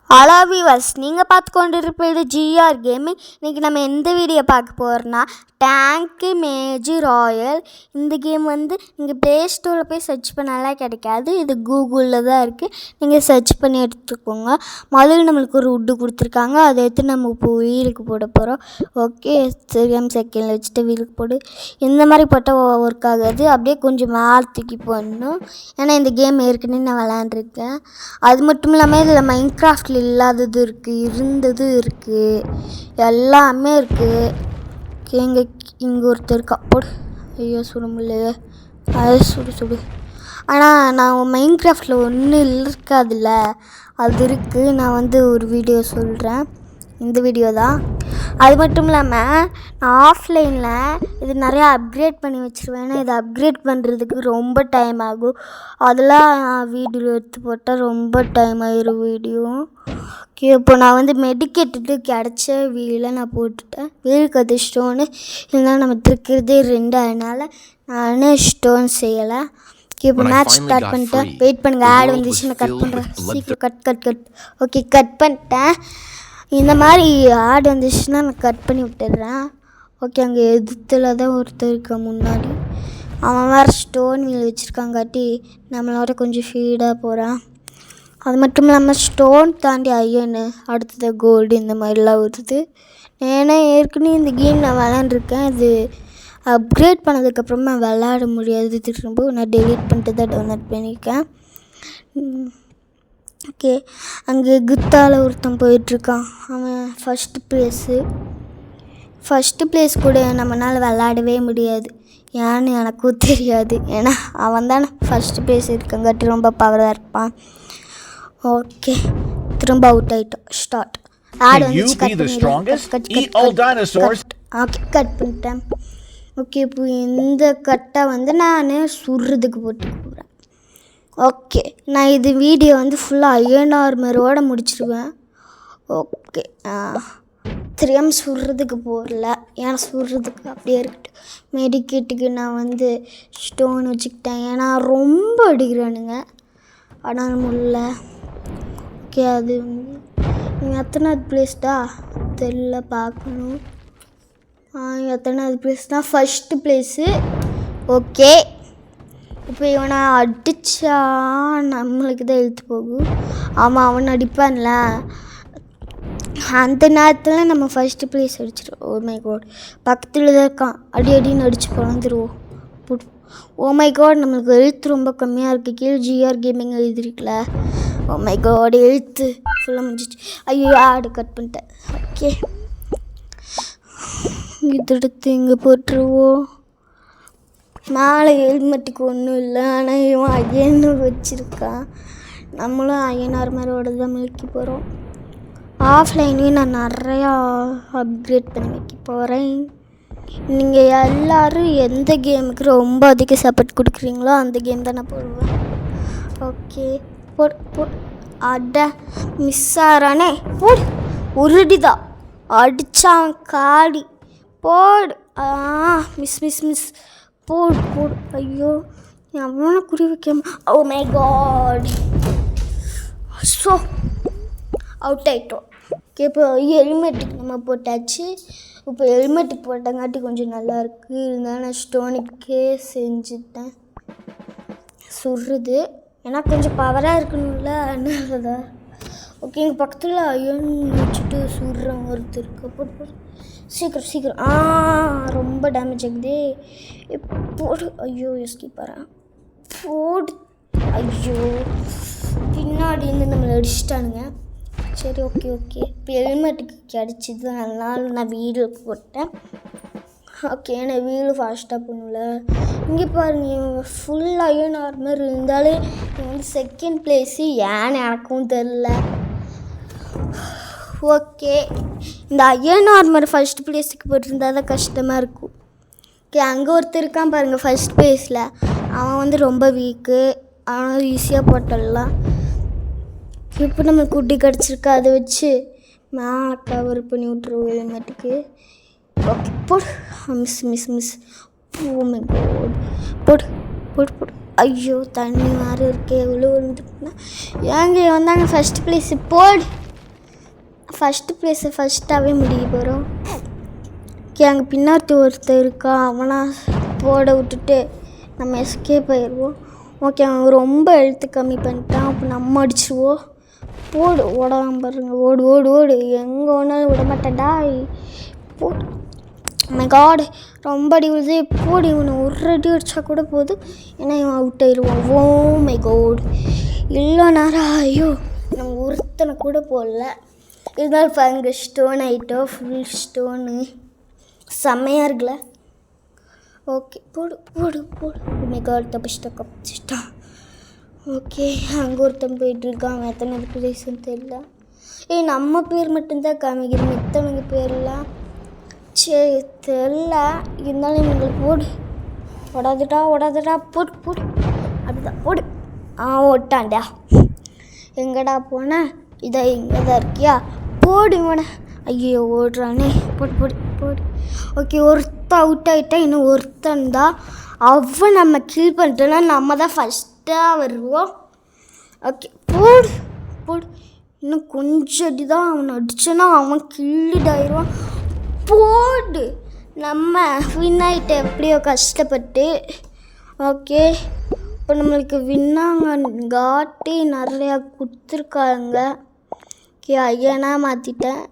Hello viewers, நீங்கள் பார்த்து கொண்டு இருப்பது ஜிஆர் கேமிங். இன்றைக்கி நம்ம எந்த வீடியோ பார்க்க போகிறோன்னா டேங்க்கு மேஜி ராயல். இந்த கேம் வந்து நீங்கள் ப்ளே ஸ்டோரில் போய் சர்ச் பண்ணாலாம் கிடைக்காது, இது கூகுளில் தான் இருக்குது. நீங்கள் சர்ச் பண்ணி எடுத்துக்கோங்க. முதல்ல நம்மளுக்கு ஒரு வுட்டு கொடுத்துருக்காங்க, அதை எடுத்து நம்ம இப்போ வீலுக்கு போட போகிறோம். ஓகே, செகண்டில் வச்சுட்டு வீலுக்கு போடு. இந்த மாதிரி போட்டால் ஒர்க் ஆகாது, அப்படியே கொஞ்சம் மேலே தூக்கி போடணும். ஏன்னா இந்த கேம் ஏற்கனவே நான் விளாண்டுருக்கேன். அது மட்டும் இல்லாமல் இதில் மைன்கிராஃப்டில் இல்லாதது இருக்குது, இருந்ததும் இருக்குது, எல்லாமே இருக்குது. இங்கே ஒருத்தர் இருக்கா, போடு. ஐயோ சுட முடியலையே, அது சுடு. ஆனால் நான் மைன்கிராஃப்டில் ஒன்றும் இருக்காதுல்ல, அது இருக்குது. நான் வந்து ஒரு வீடியோ சொல்கிறேன், இந்த வீடியோ தான். அது மட்டும் இல்லாமல் நான் ஆஃப்லைனில் இது நிறையா அப்கிரேட் பண்ணி வச்சுருவேன். ஏன்னா இதை அப்கிரேட் பண்ணுறதுக்கு ரொம்ப டைம் ஆகும். அதெல்லாம் வீடியோ எடுத்து போட்டால் ரொம்ப டைம் ஆகிரும் வீடியோ. ஓகே, இப்போ நான் வந்து மெடிக்கேட்டுட்டு கிடச்ச வீலை நான் போட்டுட்டேன். வீலுக்கு அது ஸ்டோனு இல்லைனா நம்ம திருக்கிறதே 2, அதனால் நான் ஸ்டோன் செய்யலை. ஓகே, இப்போ மேட்ச் ஸ்டார்ட் பண்ணிட்டேன். வெயிட் பண்ணுங்கள், ஆட் வந்துச்சு, நான் கட் பண்ணுறேன். சீக்கிரம் கட். ஓகே, கட் பண்ணிட்டேன். இந்த மாதிரி ஆடு வந்துச்சுன்னா நான் கட் பண்ணி விட்டுடுறேன். ஓகே, அங்கே எதிர்த்துல தான் ஒருத்தர் இருக்கா முன்னாடி. அவன் வேறு ஸ்டோன் வீல் வச்சுருக்காங்காட்டி நம்மளோட கொஞ்சம் ஃபீடாக போகிறான். அது மட்டும் இல்லாமல் ஸ்டோன் தாண்டி அயனு, அடுத்தது கோல்டு, இந்த மாதிரிலாம் வருது. ஏன்னா ஏற்கனவே இந்த கேம் நான் விளாண்டுருக்கேன். இது அப்கிரேட் பண்ணதுக்கப்புறமா விளாட முடியாது, திரும்ப நான் டெலீட் பண்ணிட்டு தான் டவுன்லோட் பண்ணியிருக்கேன். ஓகே, அங்கே குத்தால ஒருத்தன் போயிட்டுருக்கான். அவன் ஃபஸ்ட்டு ப்ளேஸ் கூட நம்மளால் விளாடவே முடியாது. ஏன்னு எனக்கும் தெரியாது, ஏன்னா அவன் தானே ஃபஸ்ட்டு ப்ளேஸ் இருக்கங்காட்டி ரொம்ப பவராக இருப்பான். ஓகே, திரும்ப அவுட் ஆகிட்டோம். ஸ்டார்ட். ஆட் வந்து கட் பண்ணிட்டேன். ஓகே, இப்போ இந்த கட்டை வந்து நான் சுடுறதுக்கு போட்டு போகிறேன். ஓகே, நான் இது வீடியோ வந்து ஃபுல்லாக அயர்ன் ஆர்மரோடு முடிச்சிடுவேன். ஓகே, தெரியாமல் சுடுறதுக்கு போகல, ஏன்னா சுடுறதுக்கு அப்படியே இருக்கட்டும். மெடிக்கேட்டுக்கு நான் வந்து ஸ்டோன் வச்சுக்கிட்டேன், ஏன்னா ரொம்ப அடிக்கிறானுங்க, ஆனால் முடியல. ஓகே, அது வந்து நீங்கள் எத்தனாவது பிளேஸ்டா தெரியல, பார்க்கணும். எத்தனாவது பிளேஸ்னா ஃபஸ்ட்டு ப்ளேஸு. ஓகே, இப்போ இவனை அடித்தா நம்மளுக்கு தான் இழுத்து போகும். ஆமாம், அவன் அடிப்பான்ல, அந்த நேரத்தில் நம்ம ஃபஸ்ட்டு ப்ளேஸ் அடிச்சிடுவோம். ஓ மை காட், பக்கத்தில் தான் இருக்கான், அடின்னு அடித்து பிறந்துருவோம். ஓ மை காட், நம்மளுக்கு எழுத்து ரொம்ப கம்மியாக இருக்குது. கீழே ஜிஆர் கேமிங் எழுதிருக்கல. ஓ மை காட், எழுத்து ஃபுல்லாக முடிஞ்சிச்சு. ஐயோ, ஆடு கட் பண்ணிட்டேன். ஓகே, இது எடுத்து இங்கே போட்டுருவோம். மேலே ஹெல்மெட்டுக்கு ஒன்றும் இல்லை, ஆனால் இவன் அயன்னு வச்சுருக்கான். நம்மளும் அயன் ஆர்மரோடு தான் மில்கி போகிறோம். ஆஃப்லைனையும் நான் நிறையா அப்கிரேட் பண்ணி வைக்க போகிறேன். நீங்கள் எல்லோரும் எந்த கேமுக்கு ரொம்ப அதிக சப்போர்ட் கொடுக்குறீங்களோ அந்த கேம் தான் நான் போடுவேன். ஓகே, அட மிஸ் ஆகிறானே, போடு. உருடிதான் அடித்தான் காடி, போடு. மிஸ் போடு. ஐயோ, எவ்வளோ குறி வைக்காம. Oh my god, so out ஆகிட்டோம். ஓகே, இப்போ ஹெல்மெட்டுக்கு நம்ம போட்டாச்சு. இப்போ ஹெல்மெட்டுக்கு போட்டங்காட்டி கொஞ்சம் நல்லாயிருக்கு. இருந்தாலும் நான் ஸ்டோனுக்கே செஞ்சுட்டேன் சுடுறது, ஏன்னா கொஞ்சம் பவராக இருக்கணும்ல, அதனால தான். ஓகே, எங்கள் பக்கத்தில் அயன் வச்சுட்டு சுடுறவங்க ஒருத்தர் இருக்கு. போட்டு சீக்கிரம். ரொம்ப டேமேஜ் ஆகுது. போடு. ஐயோ, எஸ்கேப் வரேன். போடு. ஐயோ, பின்னாடி இருந்து நம்மளை அடிச்சிட்டானுங்க. சரி, ஓகே. இப்போ ஹெல்மெட்டுக்கு கிடச்சிது, அதனால் நான் வீடு போட்டேன். ஓகே, நான் வீடு ஃபாஸ்ட்டாக பண்ணல. இங்கே பாருங்க, ஃபுல் அயர்ன் ஆர்மர் இருந்தாலே வந்து செகண்ட் ப்ளேஸு, ஏன்னு எனக்கும் தெரில. ஓகே, இந்த அயர்ன் ஆர்மர் ஃபஸ்ட் ப்ளேஸுக்கு போட்டிருந்தா தான் கஷ்டமாக இருக்கும். ஓகே, அங்கே ஒருத்தர் இருக்கான் பாருங்கள் ஃபஸ்ட் ப்ளேஸில். அவன் வந்து ரொம்ப வீக்கு, ஆனால் ஈஸியாக போட்டுடலாம். இப்போ நம்ம குட்டி கிடச்சிருக்கா, அதை வச்சு மேலே கவர் பண்ணி விட்ருவோம் ஹெல்மெட்டுக்கு. ஓகே, போடு. மிஸ். ஓ மை காட், போடு. ஐயோ, தண்ணி மாதிரி இருக்கே, எவ்வளோ வந்துட்டுனா ஏங்க வந்தாங்க ஃபஸ்ட் ப்ளேஸு. போடு. ஃபஸ்ட்டு ப்ளேஸை ஃபஸ்ட்டாகவே முடிக்க போகிறோம். ஓகே, அங்கே பின்னாடி ஒருத்தர் இருக்கா, அவனா போட விட்டுட்டு நம்ம எஸ்கேப் ஆயிடுவோம். ஓகே, அவன் ரொம்ப எழுத்து கம்மி பண்ணிட்டான். அப்போ நம்ம அடிச்சுருவோம். போடு, ஓடாமல் பாருங்க, ஓடு ஓடு ஓடு, எங்கே ஒன்றாலும் விட மாட்டேன்டா. போடு. மை காட், ரொம்ப அடி விழுது. போடு, இவனை ஒரு அடி அடித்தா கூட போதும், ஏன்னா இவன் அவுட் ஆயிடுவான். ஓ மை காட், இல்லை நேரம் ஐயோ நம்ம ஒருத்தனை கூட போடல. இருந்தாலும் பாருங்க, ஸ்டோன் ஆகிட்டோம், ஃபுல் ஸ்டோனு, செம்மையாக இருக்குல்ல. ஓகே, போடு போடு போடு. My God, தப்பிச்சிட்டான். ஓகே, அங்கே ஒருத்தன் போயிட்டுருக்கான். அவன் எத்தனை பிளேஸ்ன்னு தெரியல. நம்ம பேர் மட்டும்தான் காமிக்கிறோம், எத்தனை பேர்லாம் சரி தெரில. இருந்தாலும் இவங்களுக்கு போடு, ஓடாதுடா போடு போடு, அப்படிதான் போடு. ஓட்டான்டா. எங்கடா போனேன்? இதை இங்கே தான் இருக்கியா? போடு இவனை. ஐயோ ஓடுறானே, போடு போடு போடு. ஓகே, ஒருத்தன் அவுட் ஆகிட்டா, இன்னும் ஒருத்தன் தான். அவன் நம்ம கில் பண்ணிட்டோன்னா நம்ம தான் ஃபஸ்ட்டாக வருவோம். ஓகே, போடு போடு. இன்னும் கொஞ்சம் அடி தான். அவனை அடிச்சோன்னா அவன் கில்லிடாயிடுவான். போடு, நம்ம வின்னாயிட்ட எப்படியோ கஷ்டப்பட்டு. ஓகே, இப்போ நம்மளுக்கு வின்னாங்காட்டி நிறையா கொடுத்துருக்காங்க. ஓகே, ஐயனா மாற்றிட்டேன்.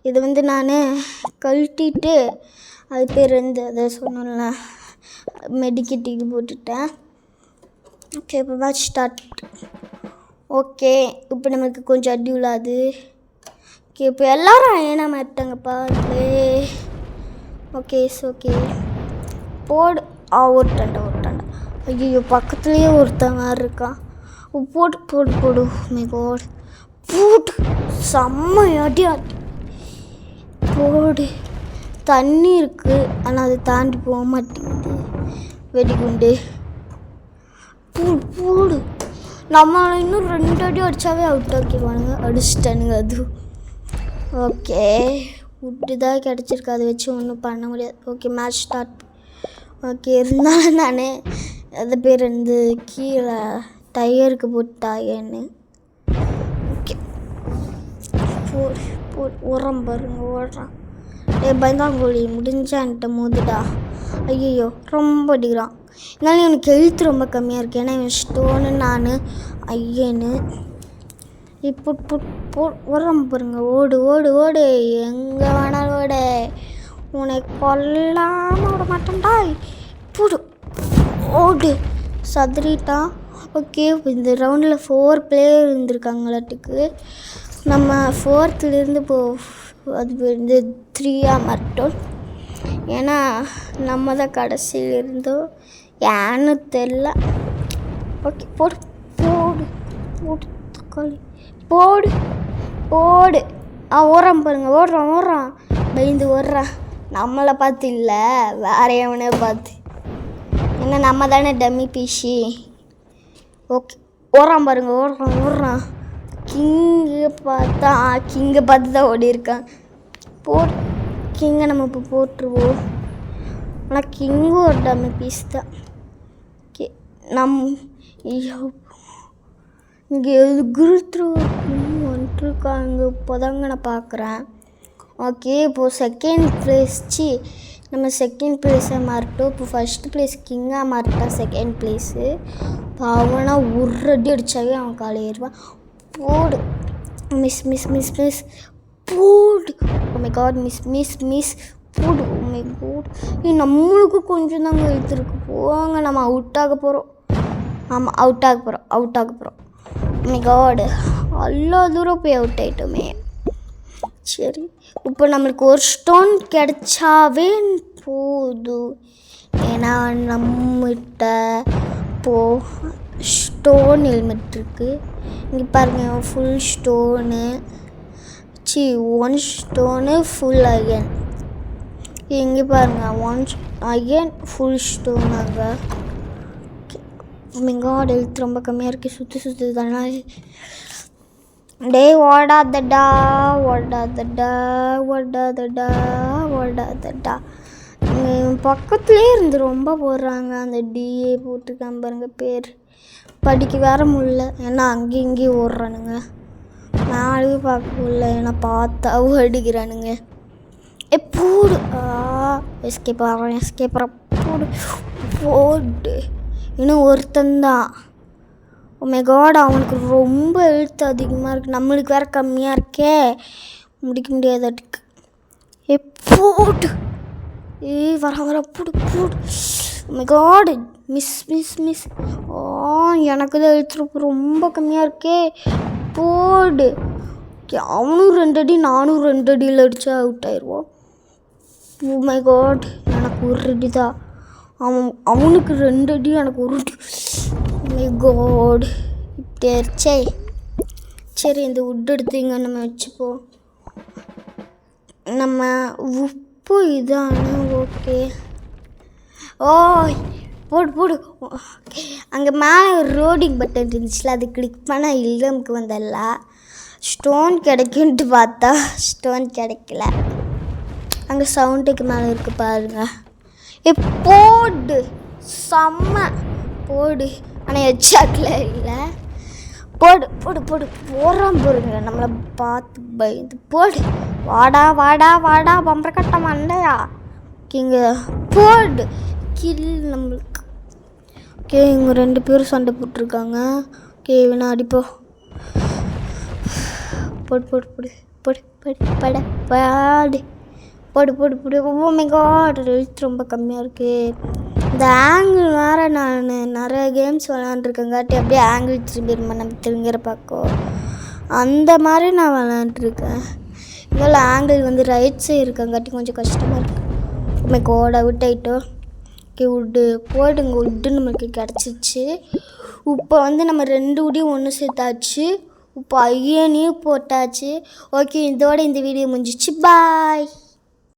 இது நான் கழட்டிட்டு அது பேர் அதை சொன்னல மெடிக்கெட்டுக்கு போட்டுட்டேன். ஓகே, இப்போ மேட்ச் ஸ்டார்ட். ஓகே, இப்போ நம்மளுக்கு கொஞ்சம் அடி விழாது. ஓகே, இப்போ எல்லோரும் ஐயனா மாட்டாங்கப்பா. ஓகே ஓகே, போடு. ஓட்டாண்டா. ஐயோ, பக்கத்துலேயே ஒருத்தன் மாதிரி இருக்கான். போடு போடு போடு. மை காட், போடு. செம்மையாடி போடு. தண்ணி இருக்குது, ஆனால் அது தாண்டி போக மாட்டேங்குது. வெடிகுண்டு. போடு போடு. நம்மளை இன்னும் 2 அடி அடித்தாவே அவுட் ஆக்கிடுவானுங்க. அடிச்சிட்டானுங்க அது. ஓகே, விட்டு தான் கிடச்சிருக்கு, அதை வச்சு ஒன்றும் பண்ண முடியாது. Okay, match start. ஓகே, இருந்தாலும் நான் அது பேர் கீழே டயருக்கு போட்டாயன்னு. ஓகே, உரம் பாருங்க, ஓடுறான். பயந்தாங்கோழி முடிஞ்சான்ட்ட மோதுடா. ஐயோ, ரொம்ப அடிக்கிறான். இருந்தாலும் இவனுக்கு ஹெல்த் ரொம்ப கம்மியாக இருக்குது, ஏன்னா இவன் ஸ்டோனு, நான் ஐயன்னு. இப்போ உரம் பாருங்க, ஓடு ஓடு ஓடு, எங்கே வேணாலும் ஓடு, உன்னை கொல்லாமல் விட மாட்டேன்டா. போடு, ஓடு. சதுரிட்டான். ஓகே, இந்த ரவுண்டில் 4 பிளேயர் இருந்திருக்காங்களாட்டுக்கு. நம்ம 4th அது 3 மட்டும், ஏன்னா நம்ம தான் கடைசியில் இருந்தோம், ஏன்னு தெரில. ஓகே, போடு போடு போடு. தக்காளி போடு போடு. ஓடுறான் பாருங்க, ஓடுறான். பயந்து ஓடுறான். நம்மளை பார்த்து இல்லை, வேற எவனே பார்த்து. ஏன்னா நம்ம தானே டம்மி பீஷி. ஓகே, ஓடுறான் பாருங்க, ஓடுறான். கிங்கை பார்த்து தான் ஓடி இருக்கான். போடு, கிங்கை நம்ம இப்போ போட்டுருவோம். ஆனால் கிங்கும் ஒரு டம்மி பீஸ் தான். ஓகே, இங்கே குருத்ரு வந்துட்டுருக்காங்க, இப்போதாங்க நான் பார்க்குறேன். ஓகே, இப்போது செகண்ட் ப்ளேஸை மாறிட்டோம். இப்போ ஃபஸ்ட்டு ப்ளேஸ் கிங்காக மாறிட்டான், செகண்ட் ப்ளேஸு. இப்போ அவனா ஒரு அடி அடித்தாவே அவன் காலையிடுவான். போடு. மிஸ் போடு. ஓ மை காட், மிஸ் போடு. ஓ மை காட், நம்மளுக்கு கொஞ்சம் தாங்க எழுத்துருக்கு. போவாங்க, நம்ம அவுட் ஆக போகிறோம். ஆமாம், அவுட் ஆக போகிறோம். ஓ மை காட், அவ்வளோ தூரம் போய் அவுட் ஆகிட்டோமே. சரி, இப்போ நம்மளுக்கு ஒரு ஸ்டோன் கிடைச்சாவே போதும், ஏன்னா நம்மகிட்ட இப்போது ஸ்டோன் ஹெல்மெட் இருக்குது. இங்கே பாருங்கள், full stone, 1 stone full iron. இங்கே பாருங்கள், 1 அயன் ஃபுல் ஸ்டோனாங்க. மிகாட் ஹெல்த் ரொம்ப கம்மியாக இருக்குது, சுற்றி தானே. டே ஓடாதடா. பக்கத்துலேயே இருந்து ரொம்ப போடுறாங்க. அந்த டிஏ போட்டுருக்கான் பாருங்க பேர், படிக்க வேற முடியல, ஏன்னா அங்கேயும் இங்கேயும் ஓடுறானுங்க. நாளைக்கு பார்க்கல ஏன்னா பார்த்தா அடிக்கிறானுங்க போடு எஸ்கேப் ஆகிறேன் போடு போடு இன்னும் ஒருத்தந்தான் மை காட் அவனுக்கு ரொம்ப எழுத்து அதிகமாக இருக்குது நம்மளுக்கு வேறு கம்மியாக இருக்கே முடிக்க முடியாது அதுக்கு போடு வர போடு போடு மை காட் மிஸ் எனக்கு தான் எழுத்து ரொம்ப கம்மியாக இருக்கே போடு அவனும் 2 அடி நானும் 2 அடியில் அடித்தா அவுட் ஆயிடுவோம் மை காட் எனக்கு 1 அடி தான் அவனுக்கு 2 அடி எனக்கு 1 அடி மை காட் இப்படி ஆயிடுச்சே சரி இந்த உட் எடுத்து இங்கே நம்ம வச்சுப்போம் நம்ம உப்பு இதானே ஓகே போடு அங்கே மேலே ஒரு ரோடிங் பட்டன் இருந்துச்சுல அது கிளிக் பண்ணால் இல்லமுக்கு வந்தல்ல ஸ்டோன் கிடைக்குன்ட்டு பார்த்தா ஸ்டோன் கிடைக்கல அங்கே சவுண்டுக்கு மேலே இருக்கு பாருங்க போடு செம்ம போடு ஆனால் எச்சாக்கில் இல்லை போடு போடுறான் போடுங்க நம்மளை பார்த்து பயந்து போடு வாடா பம்பரக்கட்ட மண்டையா இங்கே போடு கில் நம்மளுக்கு ஓகே இவங்க 2 பேரும் சண்டை போட்டிருக்காங்க ஓகே வேணா அடிப்போ போடு ஓ மை காட் எழுத்து ரொம்ப கம்மியாக இருக்குது இந்த ஆங்கிள் வேறு நான் நிறைய கேம்ஸ் விளாண்டுருக்கேங்காட்டி அப்படியே ஆங்கிள் திரும்பிடுமா நம்ம திரும்பிற பார்க்கோ அந்த மாதிரி நான் விளாண்டுருக்கேன் இதில் ஆங்கிள் வந்து ரைட் சைடு இருக்கங்காட்டி கொஞ்சம் கஷ்டமாக இருக்குது மை காட் அவுட் ஆகிட்டோம் ஓகே போடுங்க உட்டு நமக்கு கிடச்சிச்சு இப்போ வந்து நம்ம 2 உடையும் ஒன்று சேர்த்தாச்சு இப்போ ஐயனையும் போட்டாச்சு ஓகே இதோட இந்த வீடியோ முடிஞ்சிச்சு பாய்